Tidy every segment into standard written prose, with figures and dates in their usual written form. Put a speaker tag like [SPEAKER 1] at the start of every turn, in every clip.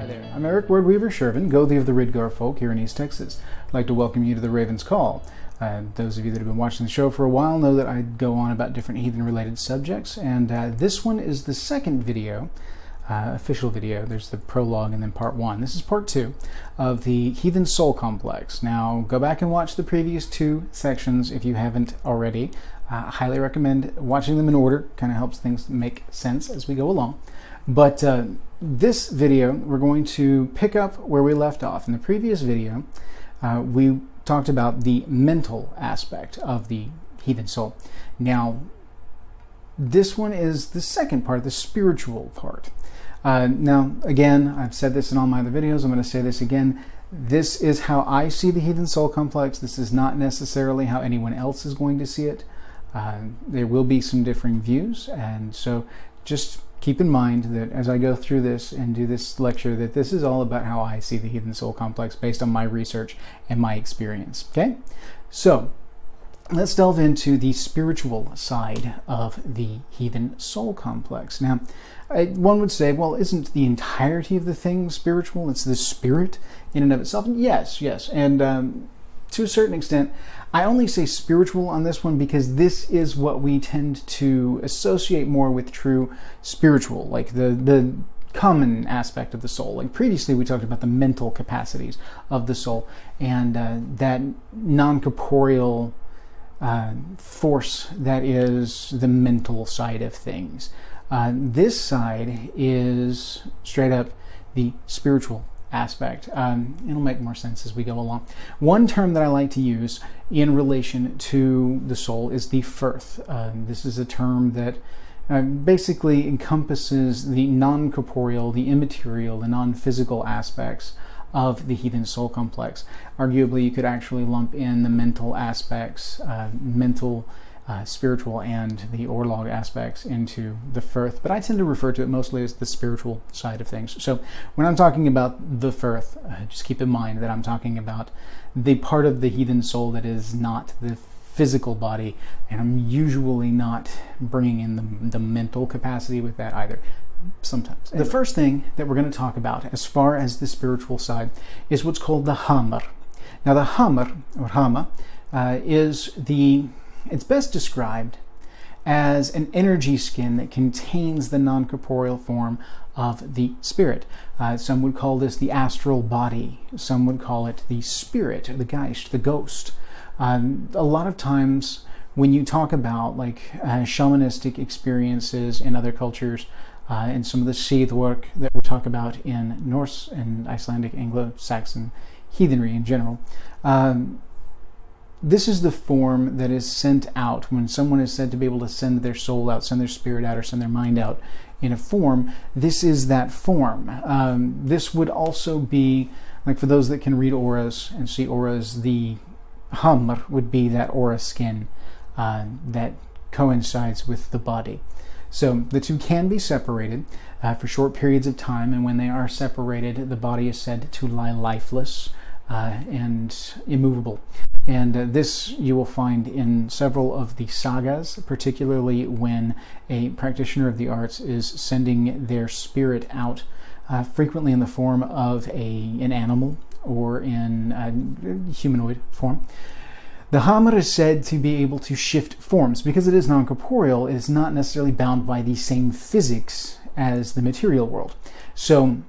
[SPEAKER 1] Hi there, I'm Eric Wordweaver Sjerven, Gothi of the Ridgar folk here in East Texas. I'd like to welcome you to the Raven's Call. Those of you that have been watching the show for a while know that I go on about different heathen-related subjects, and this one is the second video, official video. There's the prologue and then part one. This is part two of the Heathen Soul Complex. Now, go back and watch the previous two sections if you haven't already. I highly recommend watching them in order. Kind of helps things make sense as we go along. But this video, we're going to pick up where we left off. In the previous video, we talked about the mental aspect of the heathen soul. Now, this one is the second part, the spiritual part. Now, again, I've said this in all my other videos. I'm going to say this again. This is how I see the heathen soul complex. This is not necessarily how anyone else is going to see it. There will be some differing views, and so just keep in mind that as I go through this and do this lecture, that this is all about how I see the heathen soul complex based on my research and my experience. Okay? So, let's delve into the spiritual side of the heathen soul complex. Now, one would say, well, isn't the entirety of the thing spiritual? It's the spirit in and of itself? Yes. And to a certain extent, I only say spiritual on this one because this is what we tend to associate more with true spiritual, like the common aspect of the soul. Like previously we talked about the mental capacities of the soul and that non-corporeal force that is the mental side of things. This side is straight up the spiritual aspect. It'll make more sense as we go along. One term that I like to use in relation to the soul is the firth. This is a term that basically encompasses the non-corporeal, the immaterial, the non-physical aspects of the heathen soul complex. Arguably, you could actually lump in the mental aspects, spiritual and the orlog aspects into the firth, but I tend to refer to it mostly as the spiritual side of things. So when I'm talking about the firth, just keep in mind that I'm talking about the part of the heathen soul that is not the physical body, and I'm usually not bringing in the mental capacity with that either. Sometimes. The first thing that we're going to talk about as far as the spiritual side is what's called the hammer. Now the hammer, or hama, it's best described as an energy skin that contains the non-corporeal form of the spirit. Some would call this the astral body. Some would call it the spirit, the geist, the ghost. A lot of times when you talk about like shamanistic experiences in other cultures, and some of the seed work that we talk about in Norse and Icelandic, Anglo-Saxon heathenry in general, this is the form that is sent out when someone is said to be able to send their soul out, send their spirit out, or send their mind out in a form. This is that form. This would also be, like for those that can read auras and see auras, the hamr would be that aura skin that coincides with the body. So the two can be separated for short periods of time, and when they are separated, the body is said to lie lifeless and immovable. And this you will find in several of the sagas, particularly when a practitioner of the arts is sending their spirit out, frequently in the form of an animal or in humanoid form. The hammer is said to be able to shift forms. Because it is non-corporeal, it is not necessarily bound by the same physics as the material world. So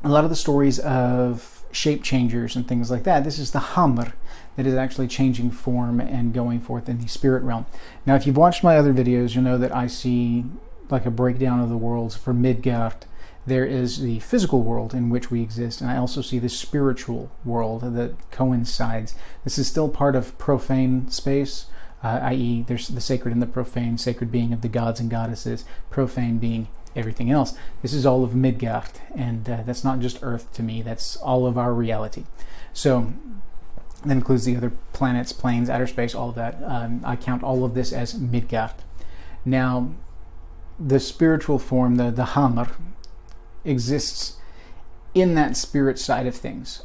[SPEAKER 1] a lot of the stories of shape changers and things like that, this is the hammer that is actually changing form and going forth in the spirit realm. Now, if you've watched my other videos, you'll know that I see like a breakdown of the worlds. For Midgard, there is the physical world in which we exist, and I also see the spiritual world that coincides. This is still part of profane space, i.e. there's the sacred and the profane, sacred being of the gods and goddesses, profane being everything else. This is all of Midgard, and that's not just Earth to me, that's all of our reality. So that includes the other planets, planes, outer space, all of that. I count all of this as Midgard. Now, the spiritual form, the hammer, exists in that spirit side of things,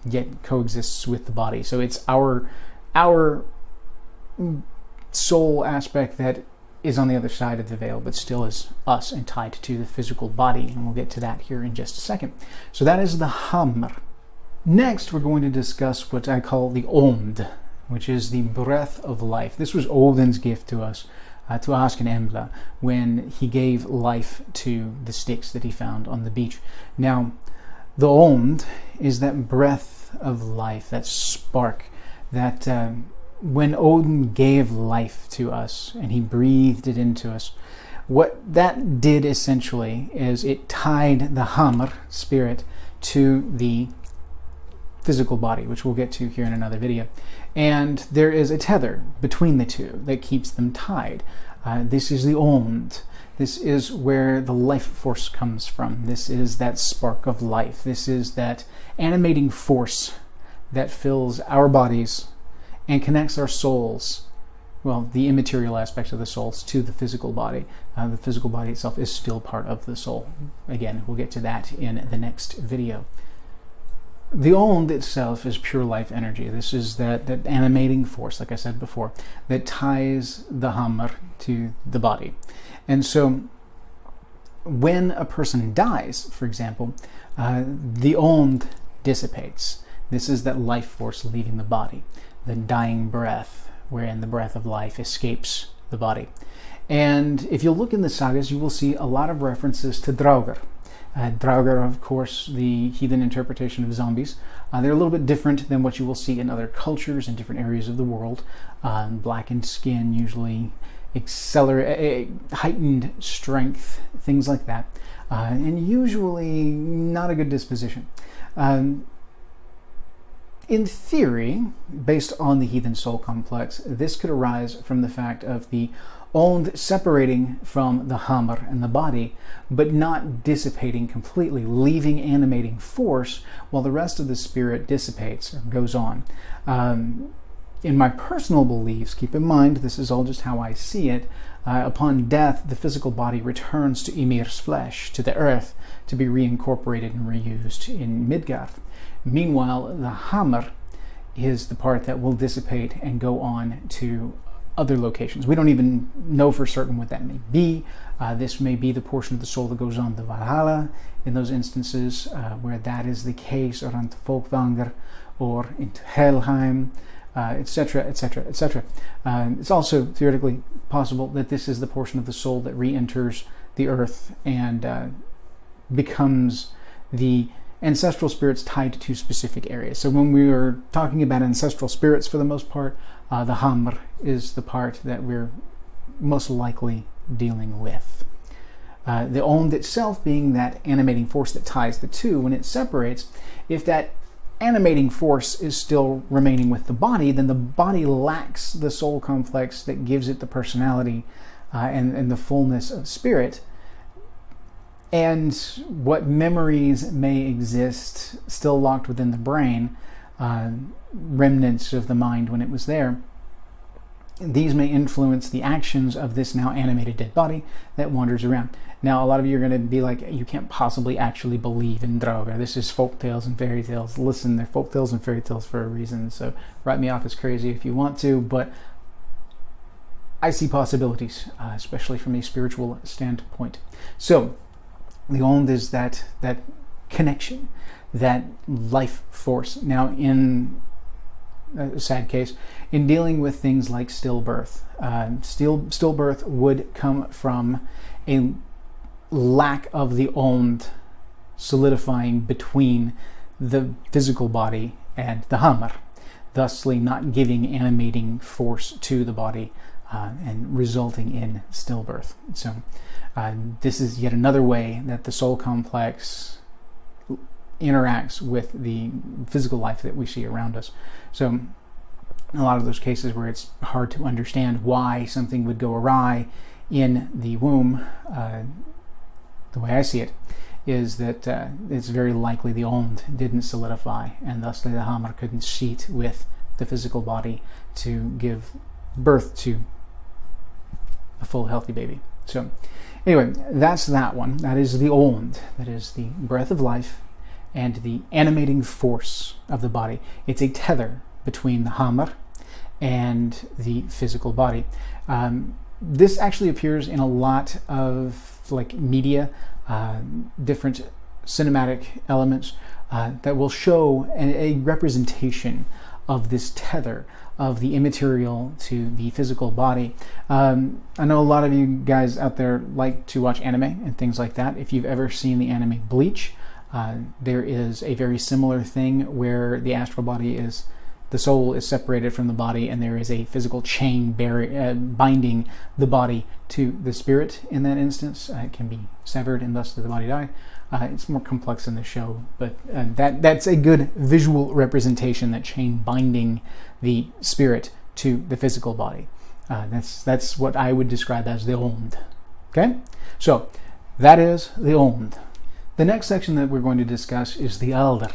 [SPEAKER 1] yet coexists with the body. So it's our soul aspect that is on the other side of the veil, but still is us and tied to the physical body. And we'll get to that here in just a second. So that is the hamr. Next, we're going to discuss what I call the Ond, which is the breath of life. This was Odin's gift to us, to Ask and Embla, when he gave life to the sticks that he found on the beach. Now, the Ond is that breath of life, that spark, that when Odin gave life to us and he breathed it into us, what that did essentially is it tied the hamr, spirit, to the physical body, which we'll get to here in another video. And there is a tether between the two that keeps them tied. This is the Ond. This is where the life force comes from. This is that spark of life. This is that animating force that fills our bodies and connects our souls, well, the immaterial aspects of the souls, to the physical body. The physical body itself is still part of the soul. Again, we'll get to that in the next video. The Ond itself is pure life energy. This is that animating force, like I said before, that ties the hamr to the body. And so when a person dies, for example, the Ond dissipates. This is that life force leaving the body, the dying breath, wherein the breath of life escapes the body. And if you look in the sagas, you will see a lot of references to Draugr. Draugr, of course, the heathen interpretation of zombies. They're a little bit different than what you will see in other cultures in different areas of the world. Blackened skin, usually heightened strength, things like that. And usually not a good disposition. In theory, based on the heathen soul complex, this could arise from the fact of the Ond separating from the hamr and the body, but not dissipating completely, leaving animating force while the rest of the spirit dissipates or goes on. In my personal beliefs, keep in mind, this is all just how I see it, upon death, the physical body returns to Ymir's flesh, to the earth, to be reincorporated and reused in Midgard. Meanwhile, the hamr is the part that will dissipate and go on to other locations. We don't even know for certain what that may be. This may be the portion of the soul that goes on to Valhalla in those instances where that is the case, or onto Folkvanger, or into Helheim, etc., etc., etc. It's also theoretically possible that this is the portion of the soul that re-enters the earth and becomes the ancestral spirits tied to specific areas. So when we are talking about ancestral spirits, for the most part, the hamr is the part that we're most likely dealing with. The Ond itself being that animating force that ties the two, when it separates, if that animating force is still remaining with the body, then the body lacks the soul complex that gives it the personality and the fullness of spirit. And what memories may exist still locked within the brain, remnants of the mind when it was there, these may influence the actions of this now animated dead body that wanders around. Now, a lot of you are going to be like, you can't possibly actually believe in Draugr. This is folk tales and fairy tales. Listen, they're folk tales and fairy tales for a reason, so write me off as crazy if you want to, but I see possibilities, especially from a spiritual standpoint. So, the Ond is that connection, that life force. Now, in a sad case, in dealing with things like stillbirth, stillbirth would come from a lack of the Ond solidifying between the physical body and the hamr, thusly not giving animating force to the body and resulting in stillbirth. So this is yet another way that the soul complex interacts with the physical life that we see around us. So a lot of those cases where it's hard to understand why something would go awry in the womb, the way I see it, is that it's very likely the Ond didn't solidify, and thusly the hamr couldn't sheet with the physical body to give birth to a full healthy baby. So anyway, that's that one. That is the Ond. That is the breath of life and the animating force of the body. It's a tether between the hamr and the physical body. this actually appears in a lot of like media, different cinematic elements that will show a representation of this tether of the immaterial to the physical body. I know a lot of you guys out there like to watch anime and things like that. If you've ever seen the anime Bleach, there is a very similar thing where the astral body is, the soul is separated from the body, and there is a physical chain binding the body to the spirit in that instance. It can be severed and thus the body die. It's more complex in the show, but that's a good visual representation, that chain binding the spirit to the physical body. That's what I would describe as the Ond. Okay? So, that is the Ond. The next section that we're going to discuss is the Alder.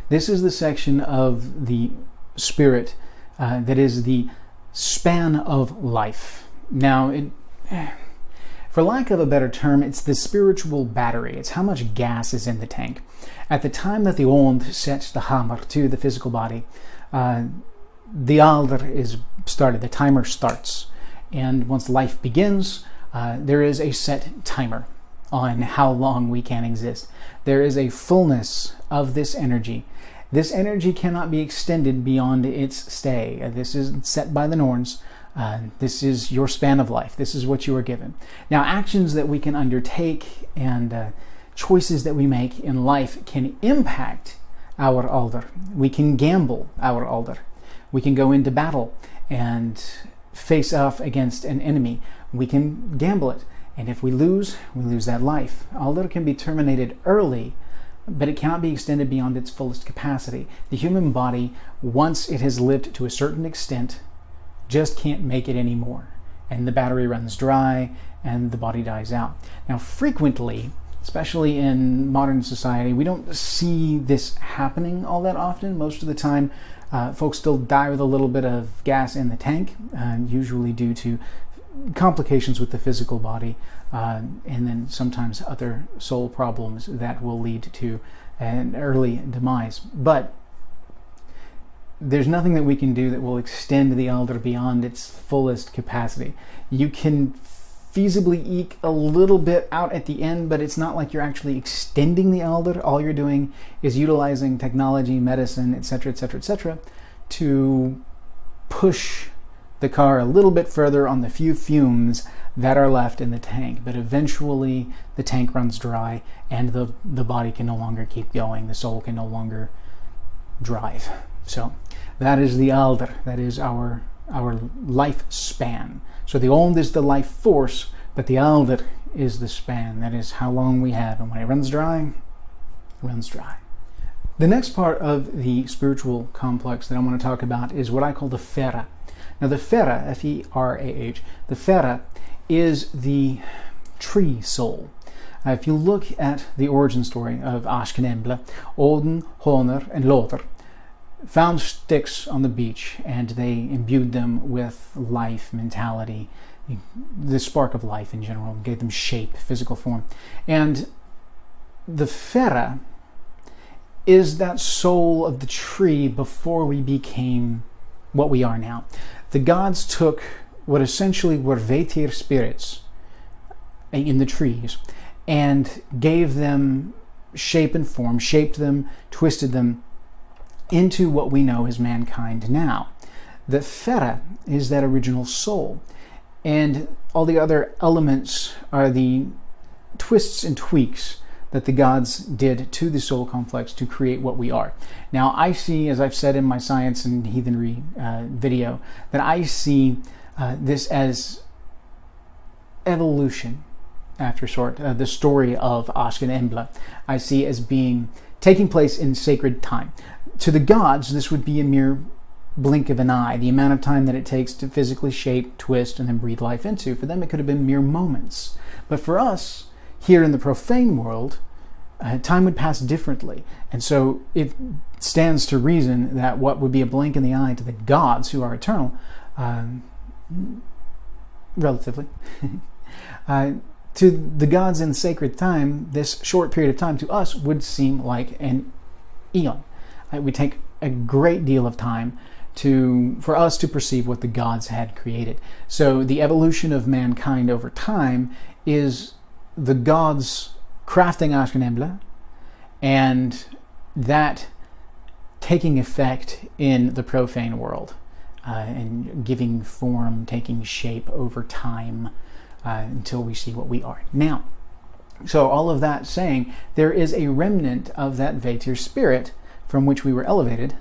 [SPEAKER 1] This is the section of the spirit that is the span of life. Now, for lack of a better term, it's the spiritual battery. It's how much gas is in the tank. At the time that the Ond sets the hammer to the physical body, the Alder is started, the timer starts. And once life begins, there is a set timer on how long we can exist. There is a fullness of this energy. This energy cannot be extended beyond its stay. This is set by the Norns. This is your span of life. This is what you are given. Now, actions that we can undertake and choices that we make in life can impact our Alder. We can gamble our Alder. We can go into battle and face off against an enemy. We can gamble it. And if we lose that life. Alder can be terminated early, but it cannot be extended beyond its fullest capacity. The human body, once it has lived to a certain extent, just can't make it anymore. And the battery runs dry and the body dies out. Now, frequently, especially in modern society, we don't see this happening all that often. Most of the time, folks still die with a little bit of gas in the tank, usually due to complications with the physical body, and then sometimes other soul problems that will lead to an early demise. But there's nothing that we can do that will extend the Alder beyond its fullest capacity. You can feasibly eke a little bit out at the end, but it's not like you're actually extending the Alder. All you're doing is utilizing technology, medicine, etc., etc., etc., to push the car a little bit further on the few fumes that are left in the tank. But eventually the tank runs dry and the body can no longer keep going. The soul can no longer drive. So that is the Alder. That is our lifespan. So the Ond is the life force, but the Alder is the span. That is how long we have. And when it runs dry, it runs dry. The next part of the spiritual complex that I want to talk about is what I call the feta. Now the feta, F-E-R-A-H, the feta is the tree soul. If you look at the origin story of Asknembla, Odin, Honor, and Lothar found sticks on the beach and they imbued them with life, mentality, the spark of life in general, gave them shape, physical form. And the feta is that soul of the tree before we became what we are now. The gods took what essentially were Vetir spirits in the trees and gave them shape and form, shaped them, twisted them into what we know as mankind now. The feta is that original soul, and all the other elements are the twists and tweaks that the gods did to the soul complex to create what we are. Now, I see, as I've said in my science and heathenry video, that I see this as evolution after sort. The story of Ashken Embla I see as being taking place in sacred time. To the gods, this would be a mere blink of an eye, the amount of time that it takes to physically shape, twist, and then breathe life into. For them, it could have been mere moments. But for us, here in the profane world, time would pass differently. And so it stands to reason that what would be a blink in the eye to the gods, who are eternal, relatively, to the gods in sacred time, this short period of time to us would seem like an eon. It would take a great deal of time for us to perceive what the gods had created. So the evolution of mankind over time is the gods crafting Ashkenembla, and that taking effect in the profane world, and giving form, taking shape over time, until we see what we are now. So all of that saying, there is a remnant of that Vetir spirit from which we were elevated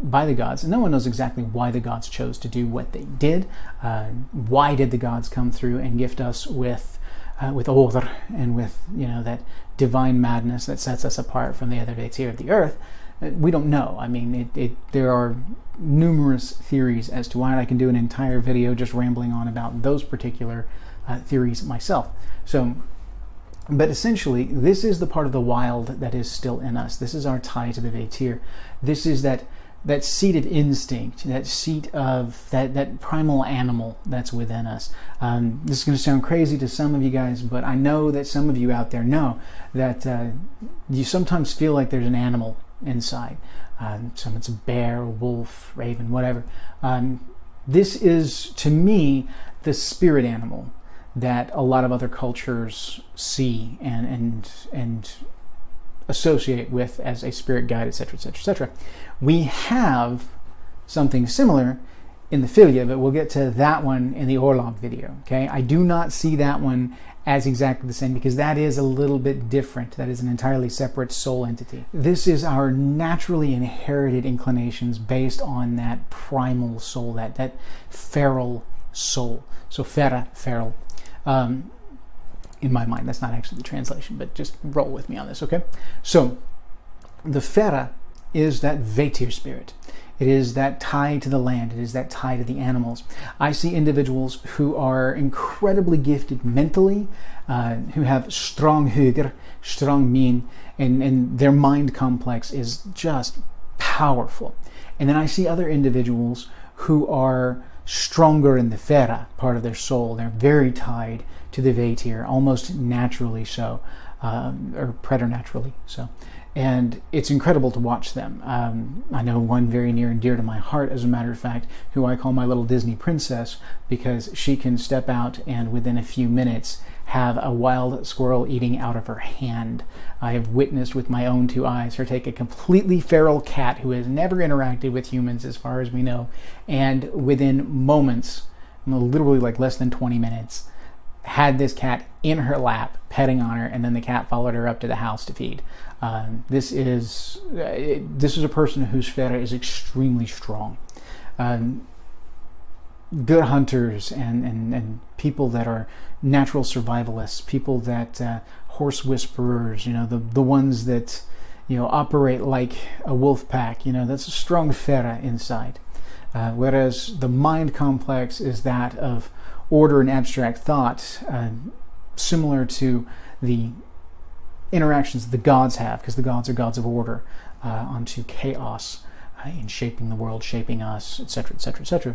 [SPEAKER 1] by the gods. And no one knows exactly why the gods chose to do what they did. Why did the gods come through and gift us with order and with, that divine madness that sets us apart from the other Vetir of the earth? We don't know. I mean, there are numerous theories as to why, and I can do an entire video just rambling on about those particular theories myself. But essentially, this is the part of the wild that is still in us. This is our tie to the Vetir. This is that seated instinct, that seat of that primal animal that's within us. This is going to sound crazy to some of you guys, but I know that some of you out there know that you sometimes feel like there's an animal inside. It's a bear, a wolf, raven, whatever. This is, to me, the spirit animal that a lot of other cultures see and associate with as a spirit guide, etc., etc., etc. We have something similar in the Filia, but we'll get to that one in the Orlog video. Okay, I do not see that one as exactly the same, because that is a little bit different. That is an entirely separate soul entity. This is our naturally inherited inclinations based on that primal soul, that feral soul. So feta, feral. In my mind, that's not actually the translation, but just roll with me on this, okay? So the feta is that Vetir spirit. It is that tie to the land. It is that tie to the animals. I see individuals who are incredibly gifted mentally, who have strong hugr, strong min, and their mind complex is just powerful. And then I see other individuals who are stronger in the feta part of their soul. They're very tied to the Vetir, almost naturally so, or preternaturally so. And it's incredible to watch them. I know one very near and dear to my heart, as a matter of fact, who I call my little Disney princess, because she can step out and within a few minutes have a wild squirrel eating out of her hand. I have witnessed with my own two eyes her take a completely feral cat who has never interacted with humans as far as we know, and within moments, literally like less than 20 minutes, had this cat in her lap, petting on her, and then the cat followed her up to the house to feed. This is a person whose feta is extremely strong. Good hunters and people that are natural survivalists, people that horse whisperers, the ones that operate like a wolf pack, that's a strong feta inside. Whereas the mind complex is that of order and abstract thought, similar to the interactions that the gods have, because the gods are gods of order, onto chaos in shaping the world, shaping us, etc., etc., etc.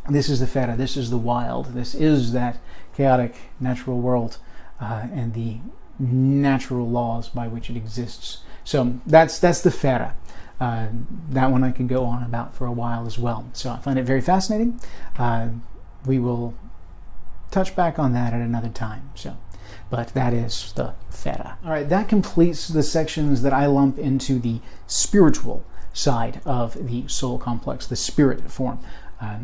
[SPEAKER 1] This is the feta, this is the wild, this is that chaotic natural world, and the natural laws by which it exists. So that's the feta. That one I could go on about for a while as well. So I find it very fascinating. We will touch back on that at another time. But that is the feta. All right, that completes the sections that I lump into the spiritual side of the soul complex, the spirit form.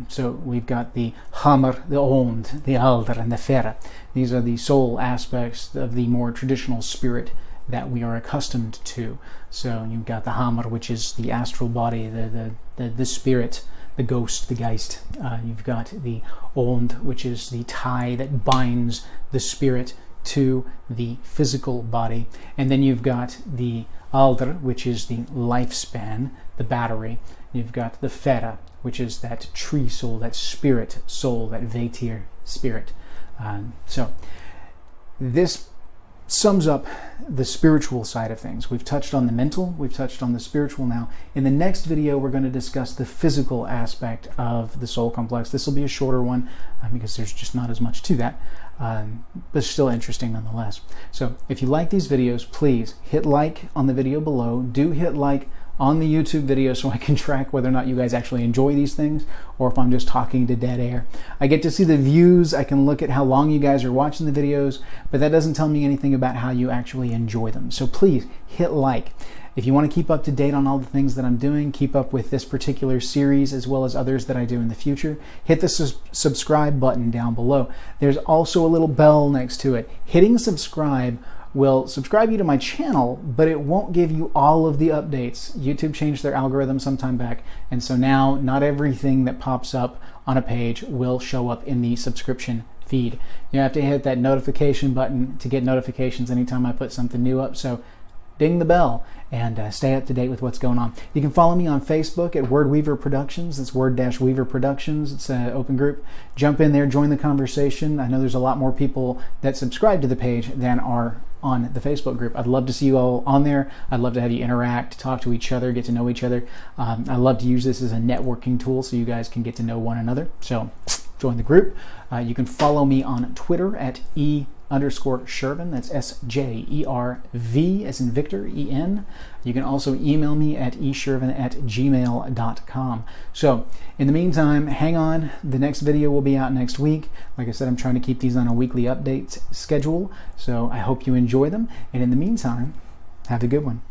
[SPEAKER 1] So we've got the hammer, the ond, the alder, and the feta. These are the soul aspects of the more traditional spirit that we are accustomed to. So you've got the hammer, which is the astral body, the spirit, the ghost, the geist. You've got the ond, which is the tie that binds the spirit to the physical body. And then you've got the alder, which is the lifespan, the battery. You've got the feta, which is that tree soul, that spirit soul, that Vetir spirit. So this sums up the spiritual side of things. We've touched on the mental, we've touched on the spiritual now. In the next video, we're going to discuss the physical aspect of the soul complex. This will be a shorter one because there's just not as much to that, but still interesting nonetheless. So if you like these videos, please hit like on the video below. Do hit like on the YouTube video so I can track whether or not you guys actually enjoy these things or if I'm just talking to dead air. I get to see the views, I can look at how long you guys are watching the videos, but that doesn't tell me anything about how you actually enjoy them. So please hit like. If you want to keep up to date on all the things that I'm doing, keep up with this particular series as well as others that I do in the future, hit the subscribe button down below. There's also a little bell next to it. Hitting subscribe will subscribe you to my channel, but it won't give you all of the updates. YouTube changed their algorithm some time back, and so now not everything that pops up on a page will show up in the subscription feed. You have to hit that notification button to get notifications anytime I put something new up, so ding the bell and stay up to date with what's going on. You can follow me on Facebook at Word Weaver Productions. It's Word-Weaver Productions. It's an open group. Jump in there, join the conversation. I know there's a lot more people that subscribe to the page than are on the Facebook group. I'd love to see you all on there. I'd love to have you interact, talk to each other, get to know each other. I love to use this as a networking tool so you guys can get to know one another. So join the group. You can follow me on Twitter at _Sjerven. That's SJERV as in Victor, EN. You can also email me at esjerven@gmail.com. So in the meantime, hang on. The next video will be out next week. Like I said, I'm trying to keep these on a weekly update schedule. So I hope you enjoy them. And in the meantime, have a good one.